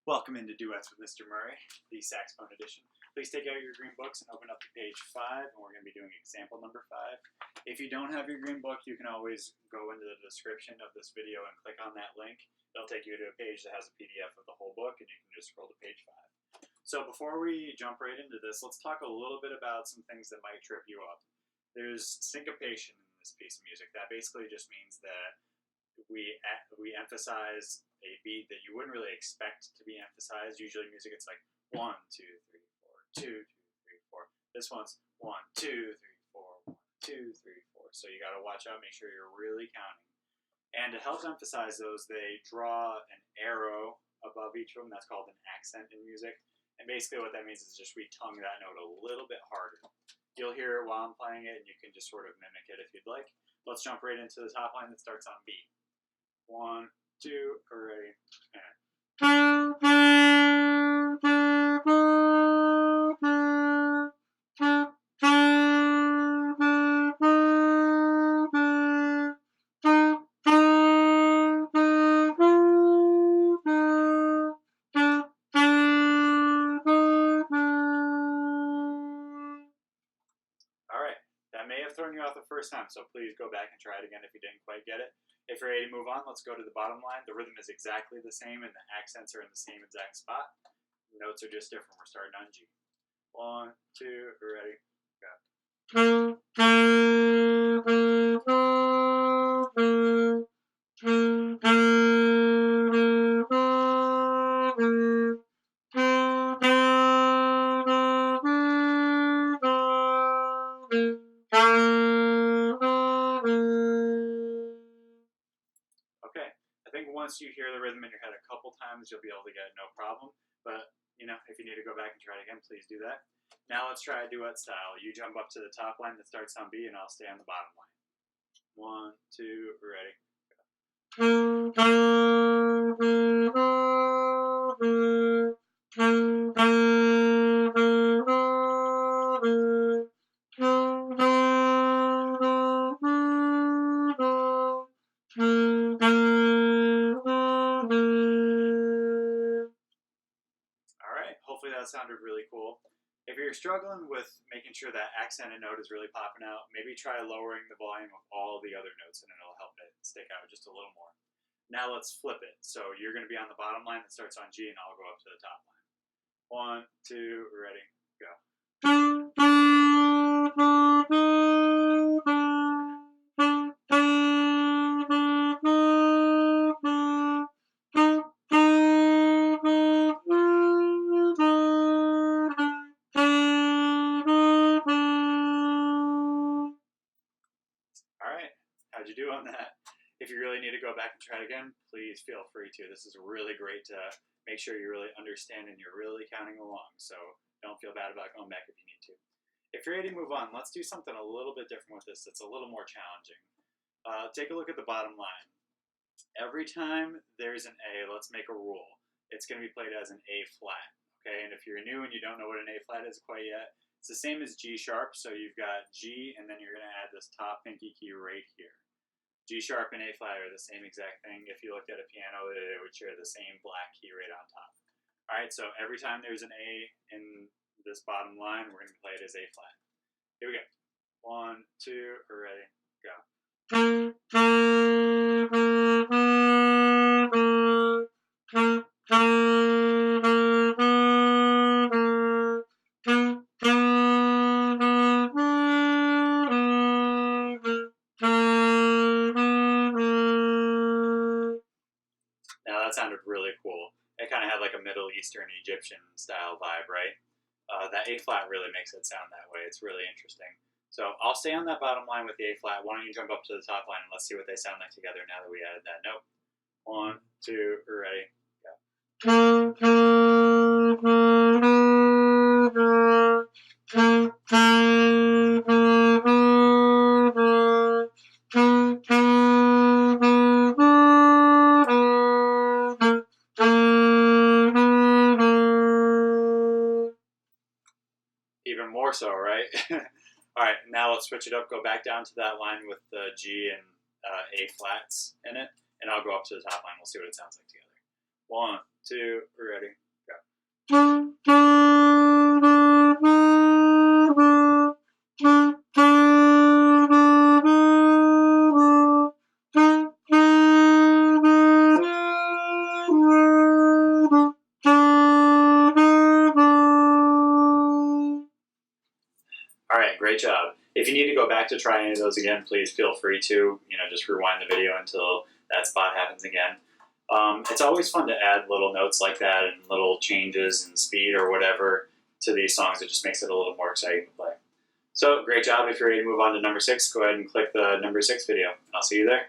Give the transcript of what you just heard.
Welcome into Duets with Mr. Murray, the saxophone edition. Please take out your green books and open up to page 5, and we're going to be doing example number 5. If you don't have your green book, you can always go into the description of this video and click on that link. It'll take you to a page that has a PDF of the whole book, and you can just scroll to page 5. So before we jump right into this, let's talk a little bit about some things that might trip you up. There's syncopation in this piece of music. That basically just means that we emphasize a beat that you wouldn't really expect to be emphasized. Usually music, it's like 1, 2, 3, 4, 2, 2, 3, 4. This one's 1, 2, 3, 4, 1, 2, 3, 4. So you got to watch out, make sure you're really counting. And to help emphasize those, they draw an arrow above each of them. That's called an accent in music. And basically what that means is just we tongue that note a little bit harder. You'll hear it while I'm playing it, and you can just sort of mimic it if you'd like. Let's jump right into the top line that starts on B. 1, 2, ready, and. Alright, that may have thrown you off the first time, so please go back and try it again if you didn't quite get it. If you're ready to move on, let's go to the bottom line. The rhythm is exactly the same and the accents are in the same exact spot. The notes are just different. We're starting on G. 1, 2, ready, go. Okay, I think once you hear the rhythm in your head a couple times, you'll be able to get it no problem. But, if you need to go back and try it again, please do that. Now let's try a duet style. You jump up to the top line that starts on B, and I'll stay on the bottom line. 1, 2, ready, go. Alright, hopefully that sounded really cool. If you're struggling with making sure that accented note is really popping out, maybe try lowering the volume of all the other notes and it'll help it stick out just a little more. Now let's flip it. So you're going to be on the bottom line that starts on G and I'll go up to the top line. 1, 2, ready, go. Alright, how'd you do on that? If you really need to go back and try it again, please feel free to. This is really great to make sure you really understand and you're really counting along, so don't feel bad about going back if you need to. If you're ready to move on, let's do something a little bit different with this that's a little more challenging. Take a look at the bottom line. Every time there's an A, let's make a rule. It's going to be played as an A flat, okay? And if you're new and you don't know what an A flat is quite yet, it's the same as G sharp, so you've got G, and then you're going to add this top pinky key right here. G sharp and A flat are the same exact thing. If you looked at a piano, they would share the same black key right on top. Alright, so every time there's an A in this bottom line, we're going to play it as A flat. Here we go. 1, 2, ready, go. Now that sounded really cool. It kind of had like a Middle Eastern Egyptian style vibe, right? That A flat really makes it sound that way. It's really interesting. So I'll stay on that bottom line with the A flat. Why don't you jump up to the top line and let's see what they sound like together now that we added that note. 1, 2, ready, go. Even more so, right? Alright, now let's switch it up, go back down to that line with the G and A flats in it, and I'll go up to the top line. We'll see what it sounds like together. 1, 2, ready, go. Alright, great job. If you need to go back to try any of those again, please feel free to. Just rewind the video until that spot happens again. It's always fun to add little notes like that and little changes in speed or whatever to these songs. It just makes it a little more exciting to play. So, great job. If you're ready to move on to number 6, go ahead and click the number 6 video. I'll see you there.